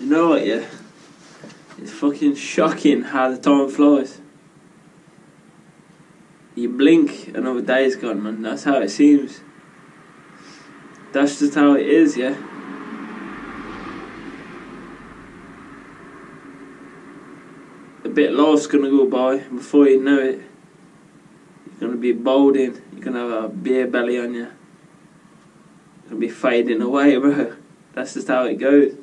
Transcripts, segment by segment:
You know what, yeah? It's fucking shocking how the time flies. You blink, another day's gone, man. That's how it seems. That's just how it is, yeah? A bit of life's gonna go by before you know it. You're gonna be balding. You're gonna have a beer belly on you. You're gonna be fading away, bro. That's just how it goes.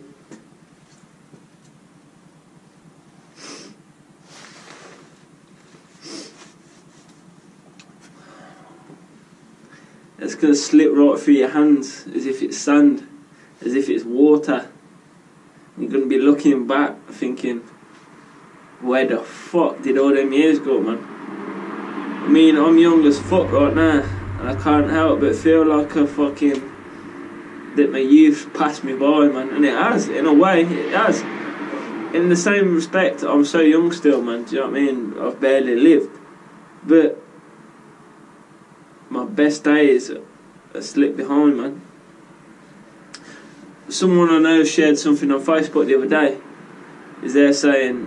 It's gonna slip right through your hands as if it's sand, as if it's water. You're gonna be looking back thinking, where the fuck did all them years go, man? I mean, I'm young as fuck right now, and I can't help but feel like that my youth passed me by, man. And it has, in a way, it has. In the same respect, I'm so young still, man. Do you know what I mean? I've barely lived. But my best days are slipped behind, man. Someone I know shared something on Facebook the other day. Is there saying,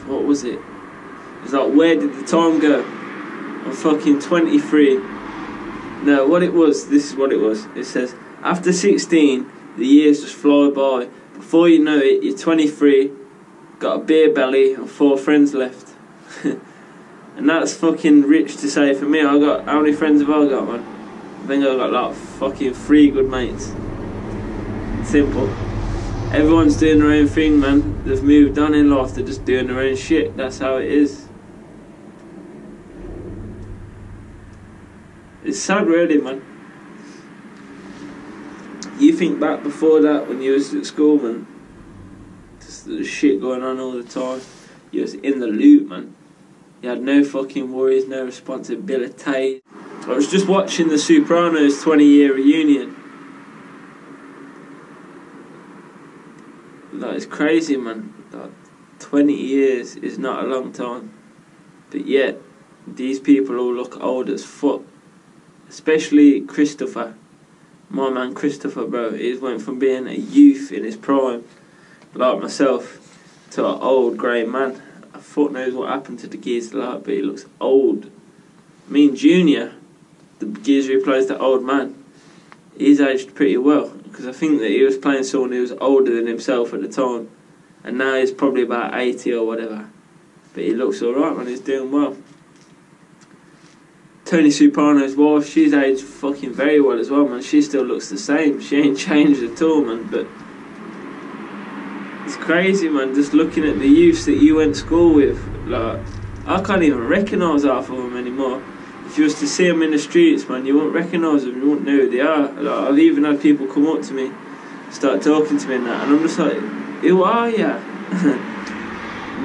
what was it? It's like, where did the time go? I'm fucking 23. No, what it was, this is what it was. It says, after 16, the years just fly by. Before you know it, you're 23, got a beer belly and 4 friends left. And that's fucking rich to say for me. How many friends have I got, man? I think I've got like fucking 3 good mates. Simple. Everyone's doing their own thing, man. They've moved on in life. They're just doing their own shit. That's how it is. It's sad, really, man. You think back before that when you was at school, man. Just the shit going on all the time. You was in the loop, man. You had no fucking worries, no responsibility. I was just watching The Sopranos 20-year reunion. Like, it's crazy, man. Like, 20 years is not a long time. But yet, these people all look old as fuck. Especially Christopher. My man Christopher, bro. He went from being a youth in his prime, like myself, to an old grey man. Fuck knows what happened to the geezer, like, but he looks old. I mean, Junior, the geezer who plays the old man, he's aged pretty well, because I think that he was playing someone who was older than himself at the time, and now he's probably about 80 or whatever. But he looks alright, man. He's doing well. Tony Soprano's wife, she's aged fucking very well as well, man. She still looks the same. She ain't changed at all, man. But it's crazy, man, just looking at the youths that you went to school with. Like, I can't even recognise half of them anymore. If you was to see them in the streets, man, you won't recognise them, you won't know who they are. Like, I've even had people come up to me, start talking to me and that, and I'm just like, who are ya?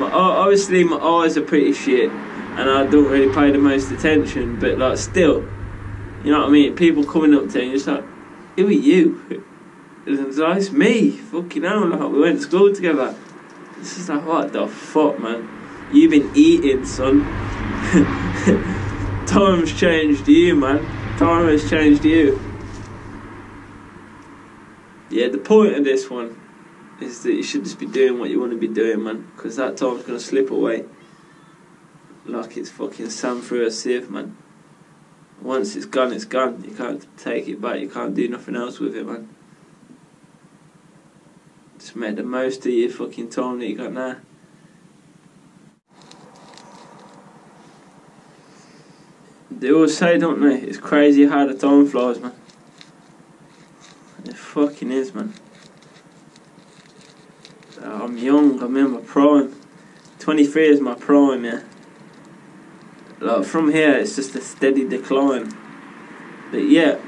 Obviously my eyes are pretty shit, and I don't really pay the most attention, but like, still, you know what I mean? People coming up to you, you're just like, who are you? It's like, it's me, fucking hell, like, we went to school together. It's just like, what the fuck, man? You've been eating, son. Time's changed you, man. Time has changed you. Yeah, the point of this one is that you should just be doing what you want to be doing, man, because that time's going to slip away like it's fucking sand through a sieve, man. Once it's gone, it's gone. You can't take it back. You can't do nothing else with it, man. Just make the most of your fucking time that you got now. They always say, don't they, it's crazy how the time flies, man. It fucking is, man. I'm young, I'm in my prime. 23 is my prime, yeah. Like, from here, it's just a steady decline. But yeah,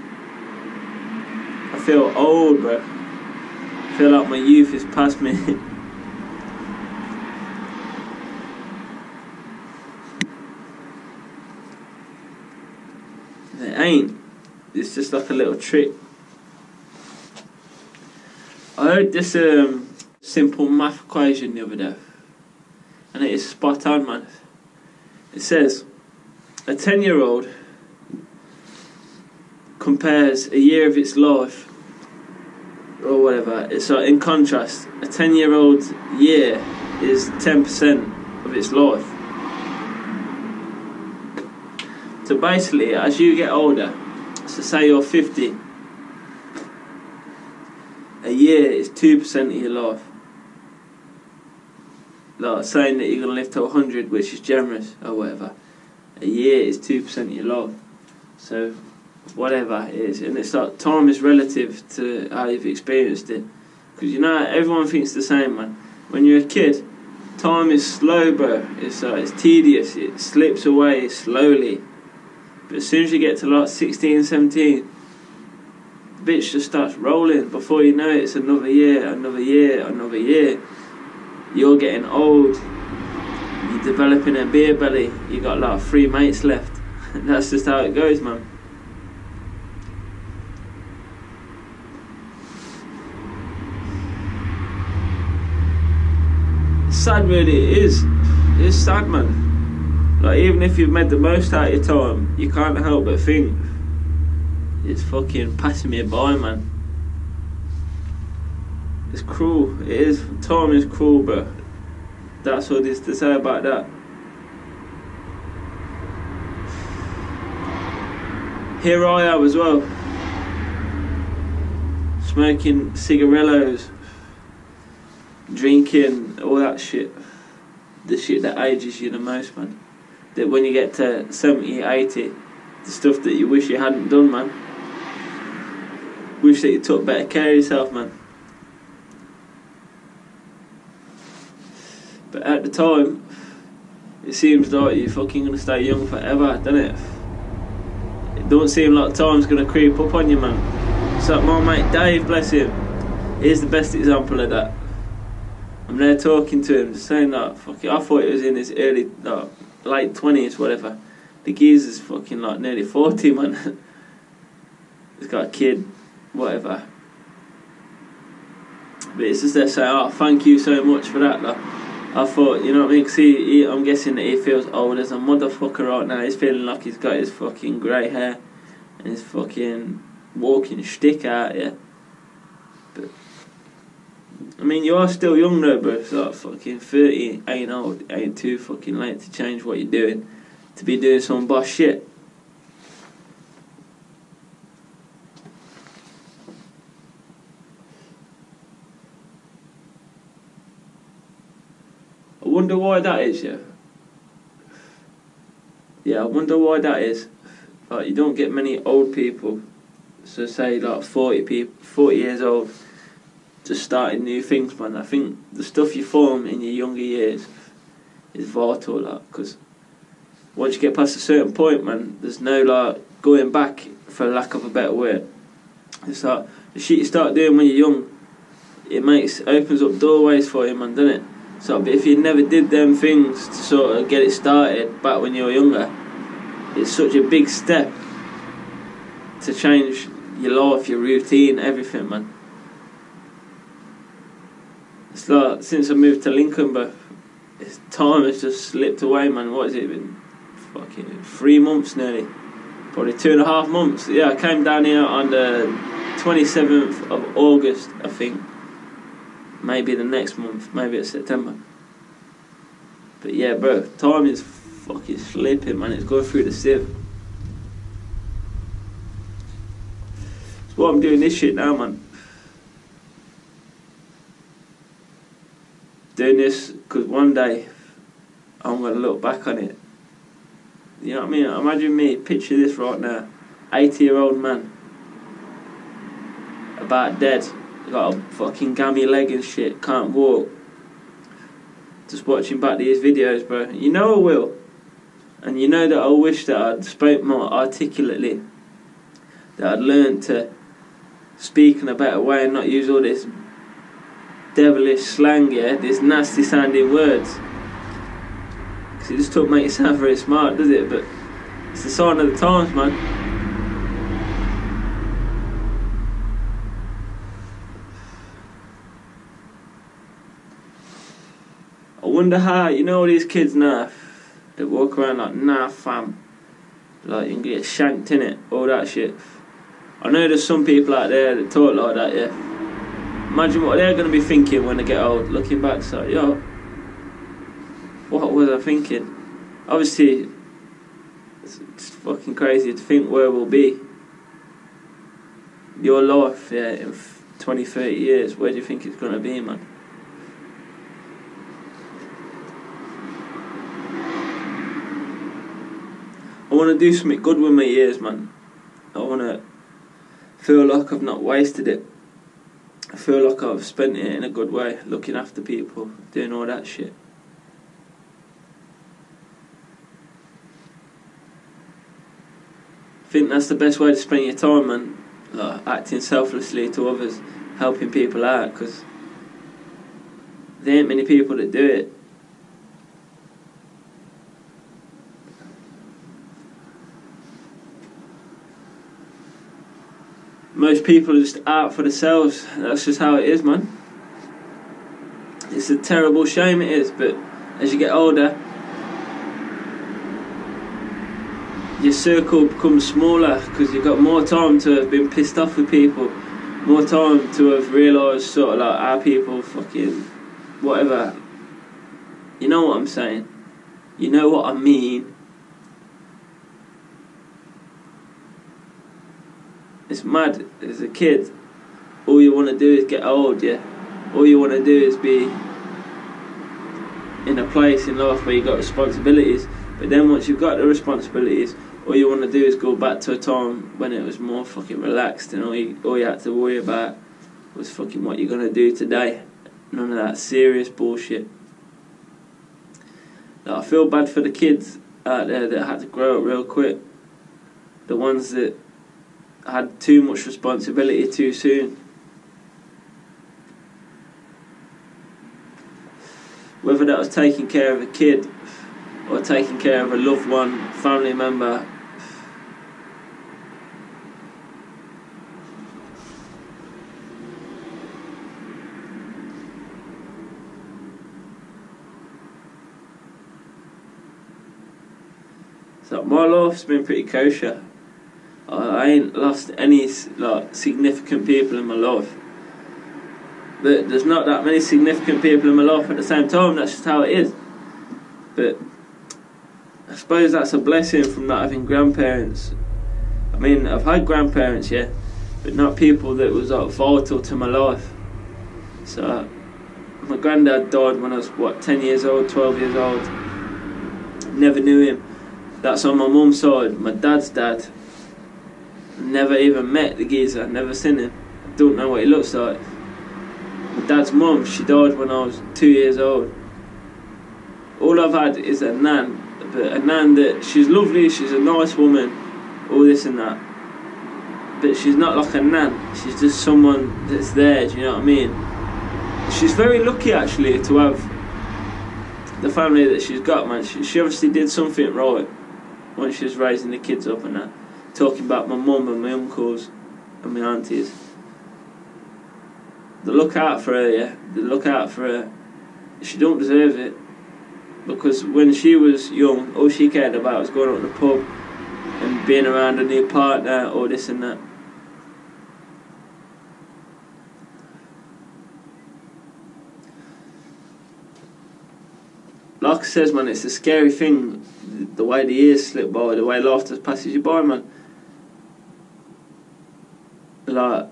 I feel old, bro. I feel like my youth is past me. It ain't. It's just like a little trick. I heard this simple math equation the other day, and it is spot on, man. It says a 10-year-old compares a year of its life or whatever. It's like, in contrast, a 10-year-old year is 10% of its life. So basically, as you get older, so say you're 50, a year is 2% of your life. Like saying that you're going to live to 100, which is generous, or whatever. A year is 2% of your life. So, whatever it is. And it's like, time is relative to how you've experienced it. Because, you know, everyone thinks the same, man. When you're a kid, time is slow, bro. It's tedious. It slips away slowly. But as soon as you get to like 16, 17, the bitch just starts rolling. Before you know it, it's another year, another year, another year. You're getting old. You're developing a beer belly. You got like 3 mates left. And that's just how it goes, man. It's sad, really. It is. It's sad, man. Like, even if you've made the most out of your time, you can't help but think, it's fucking passing me by, man. It's cruel. It is. Time is cruel, bro. That's all there's to say about that. Here I am as well, smoking cigarillos, drinking, all that shit. The shit that ages you the most, man. That when you get to 70, 80, the stuff that you wish you hadn't done, man. Wish that you took better care of yourself, man. But at the time, it seems like you're fucking gonna stay young forever, doesn't it? It don't seem like time's gonna creep up on you, man. It's like my mate Dave, bless him. He's the best example of that. I'm there talking to him, saying that, fuck it, I thought he was in his early, late 20s, whatever. The geezer's fucking like nearly 40, man. He's got a kid, whatever. But it's just there saying, oh, thank you so much for that, though. I thought, you know what I mean, because I'm guessing that he feels old as a motherfucker right now. He's feeling like he's got his fucking grey hair and his fucking walking stick out here. But, I mean, you are still young though, bro. It's like fucking 30 ain't old, ain't too fucking late to change what you're doing, to be doing some boss shit. I wonder why that is, yeah. Yeah, I wonder why that is. Like, you don't get many old people, so say like 40 years old, just starting new things, man. I think the stuff you form in your younger years is vital, like, because once you get past a certain point, man, there's no like going back, for lack of a better word. It's like the shit you start doing when you're young, it opens up doorways for you, man, doesn't it? So, but if you never did them things to sort of get it started back when you were younger, it's such a big step to change your life, your routine, everything, man. It's like, since I moved to Lincoln, but time has just slipped away, man. What has it been? Fucking 3 months nearly. Probably 2.5 months. Yeah, I came down here on the 27th of August, I think. Maybe the next month, maybe it's September. But yeah, bro, time is fucking slipping, man. It's going through the sieve. That's why I'm doing this shit now, man. Doing this because one day I'm going to look back on it. You know what I mean? Imagine me, picture this right now. 80-year-old man. About dead. Got a fucking gammy leg and shit, can't walk. Just watching back these videos, bro. You know I will. And you know that I wish that I'd spoke more articulately. That I'd learned to speak in a better way and not use all this devilish slang, yeah? These nasty sounding words. Because it just don't make you sound very smart, does it? But it's the sign of the times, man. I wonder how, you know, all these kids now, they walk around like, nah fam, like you can get shanked in it, all that shit. I know there's some people out there that talk like that, yeah, Imagine what they're going to be thinking when they get old, looking back, so, yo, what was I thinking? Obviously, it's fucking crazy to think where we'll be. Your life, yeah, in 20, 30 years, where do you think it's going to be, man? I want to do something good with my years, man. I want to feel like I've not wasted it. I feel like I've spent it in a good way, looking after people, doing all that shit. I think that's the best way to spend your time, man. Like, acting selflessly to others, helping people out, because there ain't many people that do it. Most people are just out for themselves. That's just how it is, man. It's a terrible shame, it is, but as you get older, your circle becomes smaller because you've got more time to have been pissed off with people, more time to have realised sort of like how people fucking whatever. You know what I'm saying? You know what I mean? It's mad. As a kid, all you want to do is get old, yeah? All you want to do is be in a place in life where you've got responsibilities. But then once you've got the responsibilities, all you want to do is go back to a time when it was more fucking relaxed and all you had to worry about was fucking what you're going to do today. None of that serious bullshit. Like, I feel bad for the kids out there that had to grow up real quick. The ones that had too much responsibility too soon. Whether that was taking care of a kid or taking care of a loved one, family member. So my life's been pretty kosher. I ain't lost any like significant people in my life. But there's not that many significant people in my life at the same time. That's just how it is. But I suppose that's a blessing from not having grandparents. I mean, I've had grandparents, yeah, but not people that was like vital to my life. So my granddad died when I was 10 years old, 12 years old. Never knew him. That's on my mum's side. My dad's dad, never even met the geezer, never seen him. I don't know what he looks like. My dad's mum, she died when I was 2 years old. All I've had is a nan, but a nan that, she's lovely, she's a nice woman, all this and that. But she's not like a nan, she's just someone that's there, do you know what I mean? She's very lucky actually to have the family that she's got, man. She obviously did something right when she was raising the kids up and that. Talking about my mum and my uncles and my aunties. They look out for her, yeah. They look out for her. She don't deserve it. Because when she was young, all she cared about was going out to the pub and being around a new partner or this and that. Like I says, man, it's a scary thing, the way the years slip by, the way life just passes you by, man. Like,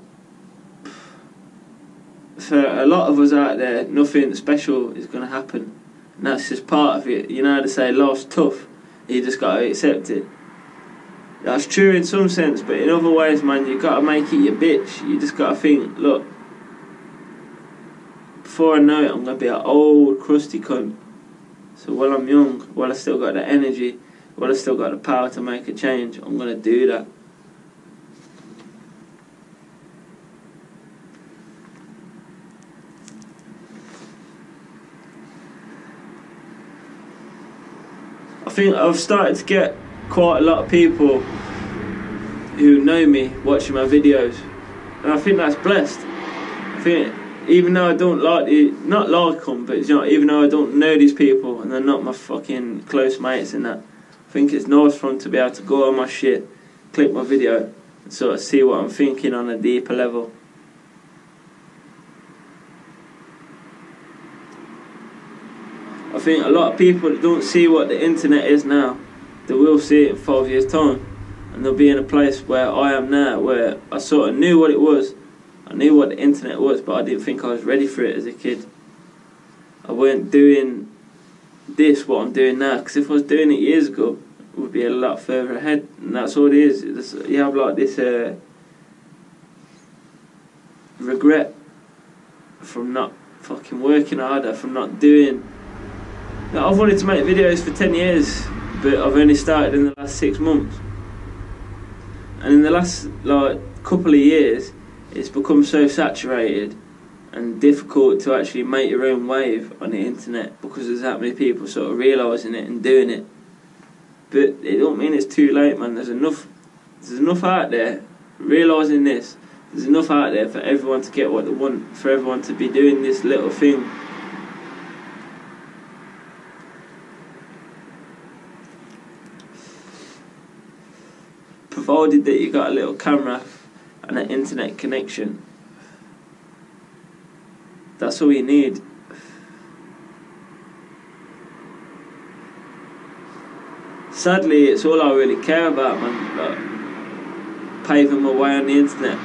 for a lot of us out there, nothing special is going to happen. And that's just part of it. You know how to say life's tough, you just got to accept it. That's true in some sense, but in other ways, man, you got to make it your bitch. You just got to think, look, before I know it, I'm going to be an old, crusty cunt. So while I'm young, while I still got the energy, while I still got the power to make a change, I'm going to do that. I think I've started to get quite a lot of people who know me watching my videos, and I think that's blessed. I think even though I don't not like them, but you know, even though I don't know these people and they're not my fucking close mates and that, I think it's nice for them to be able to go on my shit, click my video, and sort of see what I'm thinking on a deeper level. think a lot of people that don't see what the internet is now, they will see it in 5 years' time, and they'll be in a place where I am now, where I sort of knew what it was. I knew what the internet was, but I didn't think I was ready for it as a kid. I weren't doing this, what I'm doing now, because if I was doing it years ago, it would be a lot further ahead, and that's all it is. You have like this regret from not fucking working harder, from not doing. Like, I've wanted to make videos for 10 years, but I've only started in the last 6 months. And in the last like couple of years, it's become so saturated and difficult to actually make your own wave on the internet, because there's that many people sort of realising it and doing it. But it don't mean it's too late, man. There's enough out there realising this. There's enough out there for everyone to get what they want, for everyone to be doing this little thing. Provided that you got a little camera and an internet connection, that's all you need. Sadly, it's all I really care about, man. Like, paving my way on the internet.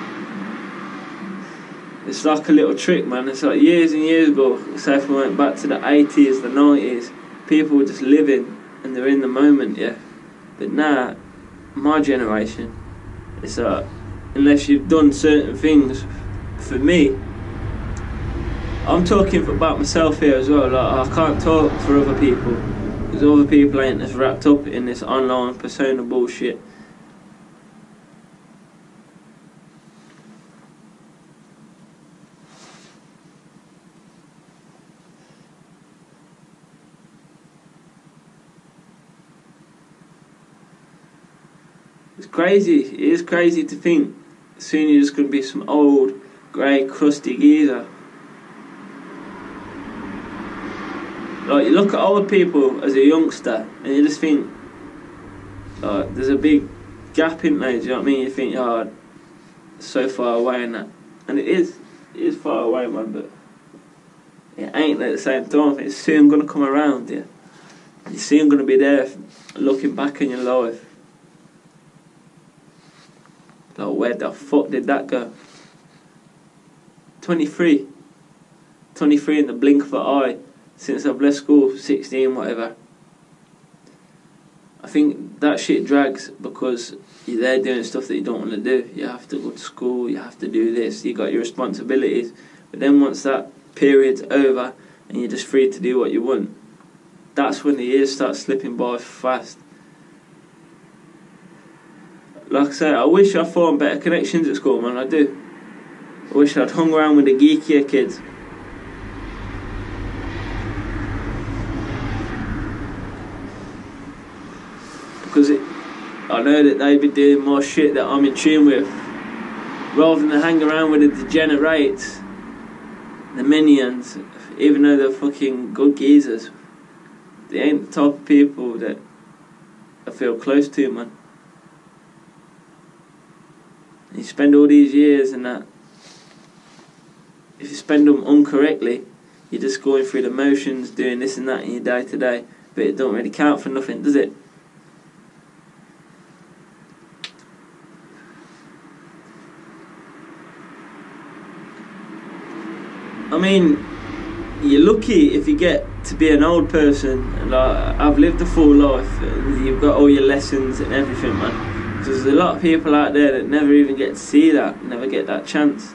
It's like a little trick, man. It's like years and years ago, say if we went back to the 80s, the 90s, people were just living and they're in the moment, yeah. But now, my generation, it's like, unless you've done certain things, for me, I'm talking about myself here as well. Like, I can't talk for other people, because other people ain't as wrapped up in this online persona bullshit. It's crazy. It is crazy to think soon you're just going to be some old, grey, crusty geezer. Like, you look at old people as a youngster and you just think, there's a big gap in there, do you know what I mean? You think, it's so far away and that. And it is far away, man, but it ain't at the same time. It's soon going to come around, yeah. You're soon going to be there looking back in your life. Like, where the fuck did that go? 23 in the blink of an eye since I've left school, 16, whatever. I think that shit drags because you're there doing stuff that you don't want to do. You have to go to school, you have to do this, you got your responsibilities. But then once that period's over and you're just free to do what you want, that's when the years start slipping by fast. Like I say, I wish I formed better connections at school, man, I do. I wish I'd hung around with the geekier kids. Because I know that they'd be doing more shit that I'm in tune with, rather than hang around with the degenerates, the minions, even though they're fucking good geezers. They ain't the type of people that I feel close to, man. You spend all these years and that, if you spend them incorrectly, you're just going through the motions, doing this and that in your day to day, but it don't really count for nothing, does it? I mean, you're lucky if you get to be an old person, and like, I've lived a full life, and you've got all your lessons and everything, man. Because there's a lot of people out there that never even get to see that, never get that chance.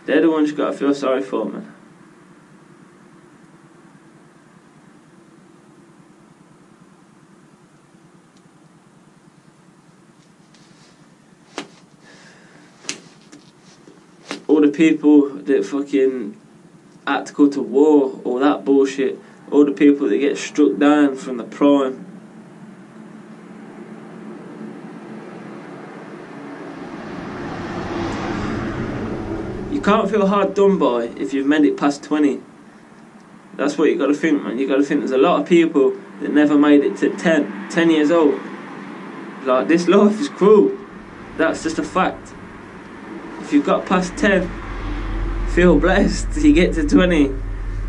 They're the ones you've got to feel sorry for, man. All the people that fucking had to go to war, all that bullshit, all the people that get struck down from the prime. You can't feel hard done by if you've made it past 20. That's what you got to think, man. You got to think there's a lot of people that never made it to 10 years old. Like, this life is cruel. That's just a fact. If you've got past 10, feel blessed. You get to 20,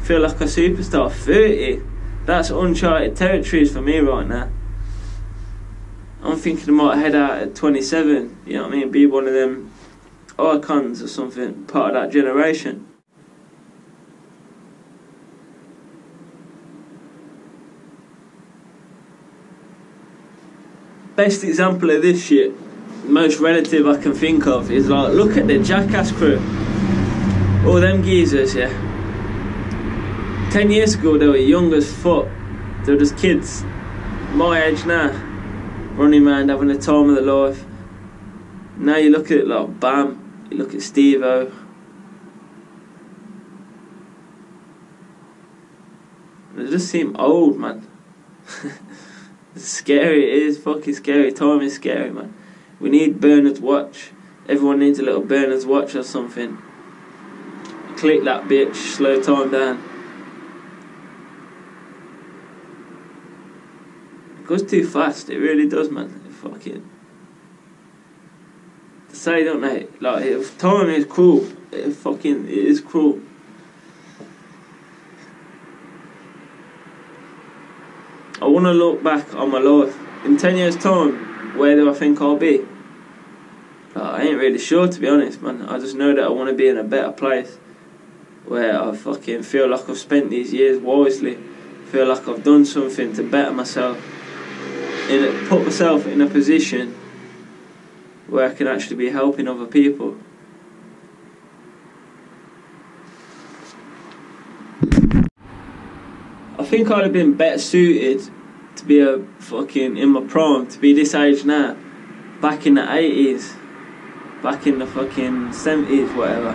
feel like a superstar. 30, that's uncharted territories for me right now. I'm thinking I might head out at 27, you know what I mean, be one of them icons or something, part of that generation. Best example of this shit, most relative I can think of, is like, look at the Jackass crew. All them geezers, yeah. 10 years ago they were young as fuck. They were just kids. My age now, running around having the time of their life. Now you look at it like Bam, you look at Steve-O. They just seem old, man. It's scary, it is fucking scary. Time is scary, man. We need Bernard's watch. Everyone needs a little Bernard's watch or something. Click that bitch, slow time down. It goes too fast, it really does, man. Fucking. To say, don't they? Like, if time is cruel, it is cruel. I want to look back on my life. In 10 years' time, where do I think I'll be? Like, I ain't really sure, to be honest, man. I just know that I want to be in a better place, where I fucking feel like I've spent these years wisely, feel like I've done something to better myself, put myself in a position where I can actually be helping other people. I think I'd have been better suited to be in my prime, to be this age now, back in the 80s, back in the fucking 70s, whatever.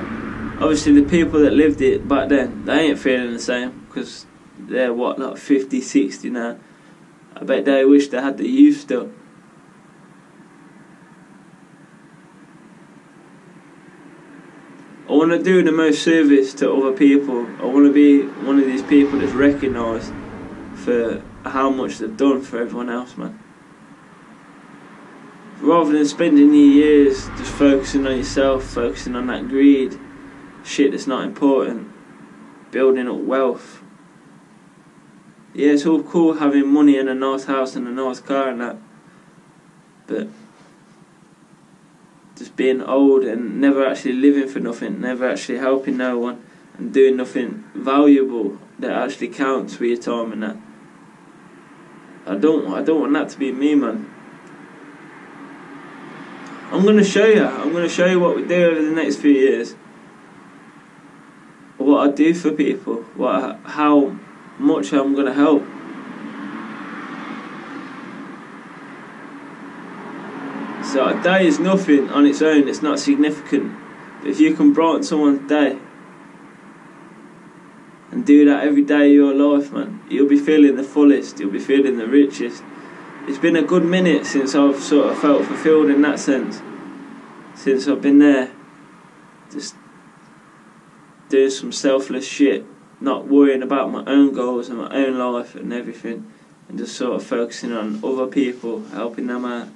Obviously the people that lived it back then, they ain't feeling the same, because they're what, like 50, 60 now. I bet they wish they had the youth still. I want to do the most service to other people. I want to be one of these people that's recognised for how much they've done for everyone else, man. Rather than spending your years just focusing on yourself, focusing on that greed, shit that's not important, building up wealth. Yeah, it's all cool having money and a nice house and a nice car and that, but just being old and never actually living for nothing, never actually helping no one, and doing nothing valuable that actually counts with your time and that. I don't want that to be me, man. I'm gonna show you what we do over the next few years. What I do for people, how much I'm gonna help. So a day is nothing on its own, it's not significant. But if you can brighten someone's day and do that every day of your life, man, you'll be feeling the fullest, you'll be feeling the richest. It's been a good minute since I've sort of felt fulfilled in that sense. Since I've been there, just doing some selfless shit, not worrying about my own goals and my own life and everything, and just sort of focusing on other people, helping them out,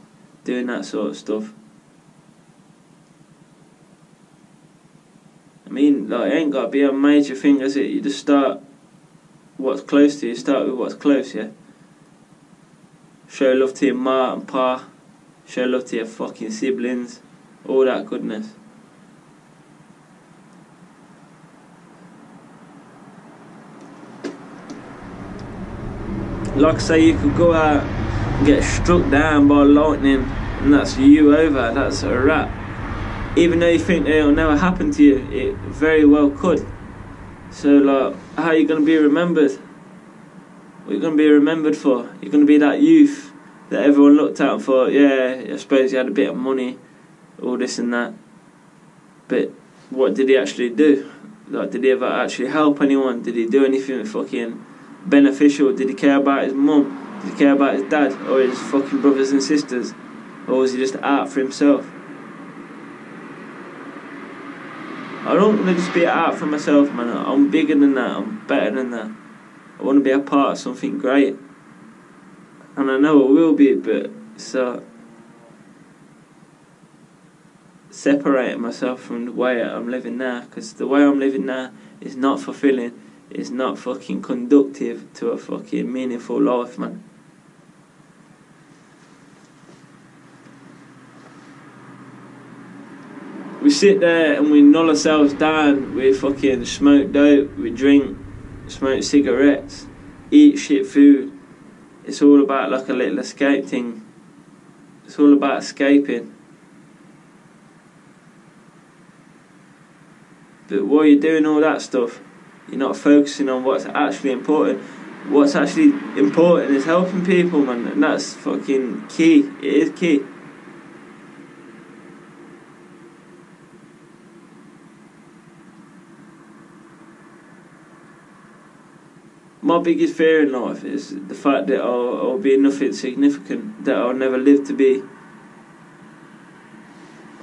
doing that sort of stuff. I mean, like, it ain't got to be a major thing, is it? You just start what's close to you, start with what's close, yeah? Show love to your ma and pa, show love to your fucking siblings, all that goodness. Like I say, you could go out and get struck down by lightning and that's you over, that's a wrap. Even though you think it'll never happen to you, it very well could. So, like, how are you going to be remembered? What are you going to be remembered for? You're going to be that youth that everyone looked at and thought, yeah, I suppose he had a bit of money, all this and that. But what did he actually do? Like, did he ever actually help anyone? Did he do anything fucking beneficial? Did he care about his mum? Did he care about his dad? Or his fucking brothers and sisters? Or was he just out for himself? I don't want to just be out for myself, man. I'm bigger than that, I'm better than that. I want to be a part of something great. And I know I will be, but so separating myself from the way I'm living now, because the way I'm living now is not fulfilling, is not fucking conductive to a fucking meaningful life, man. We sit there and we null ourselves down. We fucking smoke dope, we drink, smoke cigarettes, eat shit food. It's all about like a little escape thing. It's all about escaping. But while you're doing all that stuff, you're not focusing on what's actually important. What's actually important is helping people, man, and that's fucking key. It is key. My biggest fear in life is the fact that I'll be nothing significant, that I'll never live to be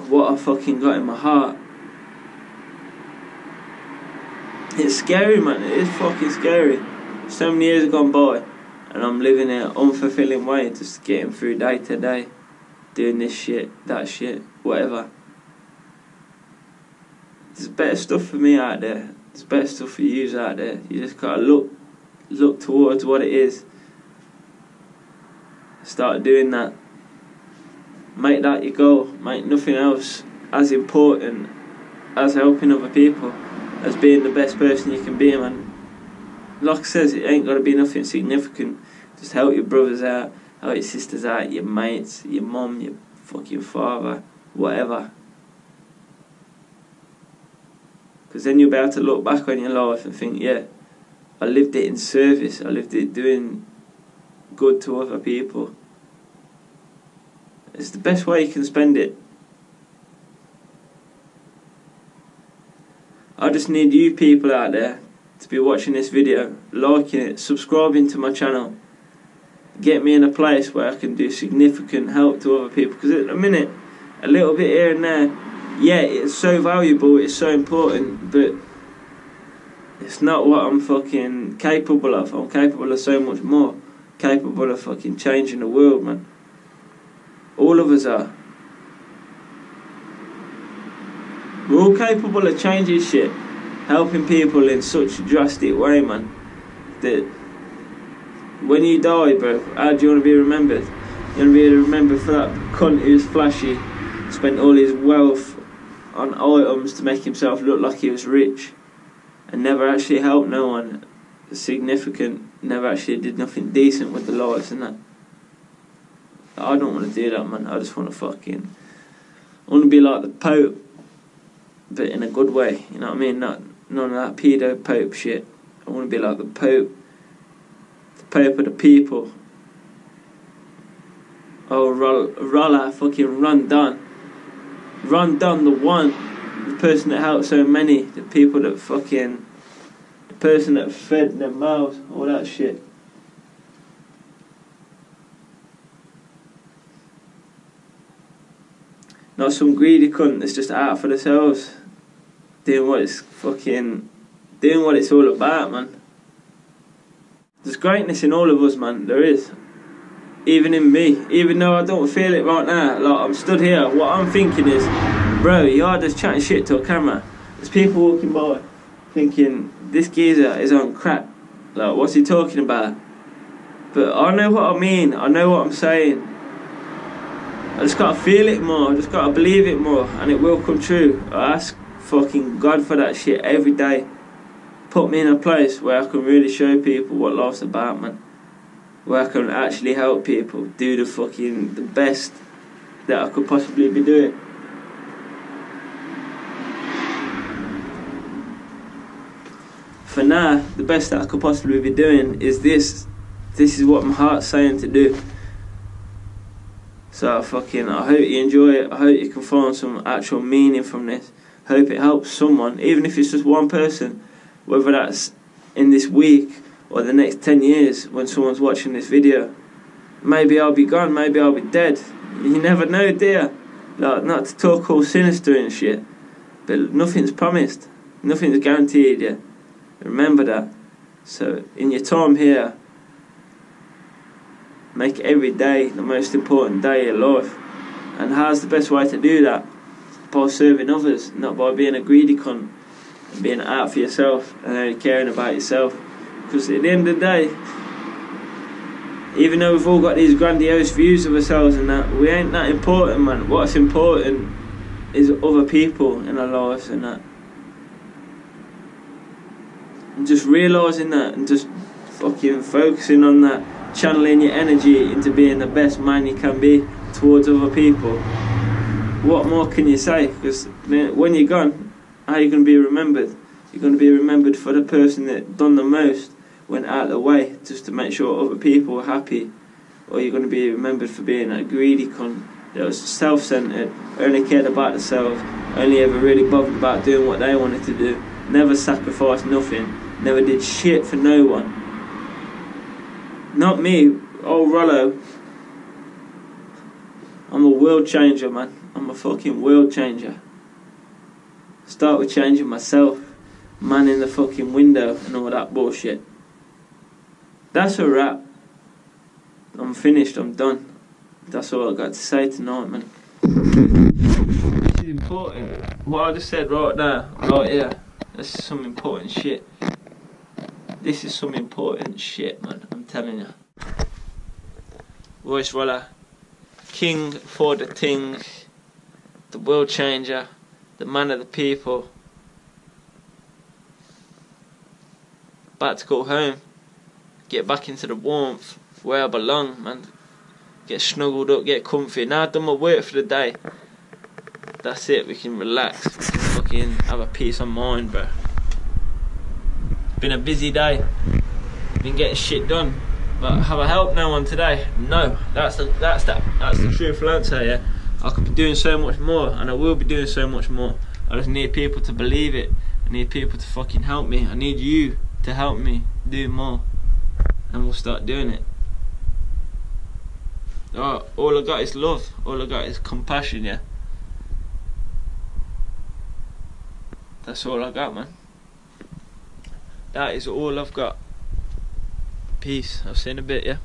what I fucking got in my heart. It's scary, man. It is fucking scary. So many years have gone by and I'm living in an unfulfilling way, just getting through day to day, doing this shit, that shit, whatever. There's better stuff for me out there. There's better stuff for you out there. You just gotta look towards what it is. Start doing that. Make that your goal. Make nothing else as important as helping other people, as being the best person you can be, man. Like I says, it ain't got to be nothing significant. Just help your brothers out, help your sisters out, your mates, your mum, your fucking father, whatever. Because then you'll be able to look back on your life and think, yeah, I lived it in service. I lived it doing good to other people. It's the best way you can spend it. I just need you people out there to be watching this video, liking it, subscribing to my channel. Get me in a place where I can do significant help to other people. Because at the minute, a little bit here and there, yeah, it's so valuable, it's so important, but it's not what I'm fucking capable of. I'm capable of so much more. Capable of fucking changing the world, man. All of us are. We're all capable of changing shit, helping people in such a drastic way, man, that when you die, bro, how do you want to be remembered? You want to be remembered for that cunt who's flashy, spent all his wealth on items to make himself look like he was rich, and never actually helped no one significant, never actually did nothing decent with the lives and that. I don't want to do that, man. I just want to I want to be like the Pope, but in a good way, you know what I mean? None of that pedo Pope shit. I want to be like the Pope of the people. Oh, Rolla, fucking Run Dunn, the one, the person that helped so many, the people that fucking, the person that fed their mouths, all that shit. Not some greedy cunt that's just out for themselves, doing what it's all about, man. There's greatness in all of us, man. There is. Even in me. Even though I don't feel it right now. Like, I'm stood here. What I'm thinking is, bro, you're just chatting shit to a camera. There's people walking by thinking, this geezer is on crack. Like, what's he talking about? But I know what I mean. I know what I'm saying. I just gotta feel it more. I just gotta believe it more. And it will come true. I ask fucking God for that shit every day. Put me in a place where I can really show people what life's about, man. Where I can actually help people do the best that I could possibly be doing. For now, the best that I could possibly be doing is this. This is what my heart's saying to do. So I hope you enjoy it. I hope you can find some actual meaning from this. Hope it helps someone, even if it's just one person. Whether that's in this week or the next 10 years when someone's watching this video. Maybe I'll be gone, maybe I'll be dead. You never know, do you? Like, not to talk all sinister and shit, but nothing's promised. Nothing's guaranteed, yeah. Remember that. So, in your time here, make every day the most important day of your life. And how's the best way to do that? By serving others, not by being a greedy cunt. and being out for yourself and only caring about yourself. Because at the end of the day, even though we've all got these grandiose views of ourselves and that, we ain't that important, man. What's important is other people in our lives and that. And just realising that and just fucking focusing on that, channeling your energy into being the best man you can be towards other people. What more can you say? Because when you're gone, how are you going to be remembered? You're going to be remembered for the person that done the most, went out of the way just to make sure other people were happy, or you're going to be remembered for being a greedy cunt that was self-centered, only cared about themselves, only ever really bothered about doing what they wanted to do, never sacrificed nothing, never did shit for no one. Not me, old Rollo. I'm a world changer, man. I'm a fucking world changer. Start with changing myself, man in the fucking window and all that bullshit. That's a wrap. I'm finished, I'm done. That's all I got to say tonight, man. This is important. What I just said right now, right here, this is some important shit. This is some important shit, man, I'm telling you. Voice Roller, king for the ting, the world changer, the man of the people. About to go home, get back into the warmth where I belong, man. Get snuggled up, get comfy. Now I've done my work for the day. That's it, we can relax, we can fucking have a peace of mind, bro. Been a busy day, been getting shit done, but have I helped no one today? No, that's the truthful answer, yeah. I could be doing so much more, and I will be doing so much more. I just need people to believe it. I need people to fucking help me. I need you to help me do more, and we'll start doing it. Oh, all I got is love, all I got is compassion, yeah. That's all I got, man. That is all I've got. Peace, I'll see you in a bit, yeah.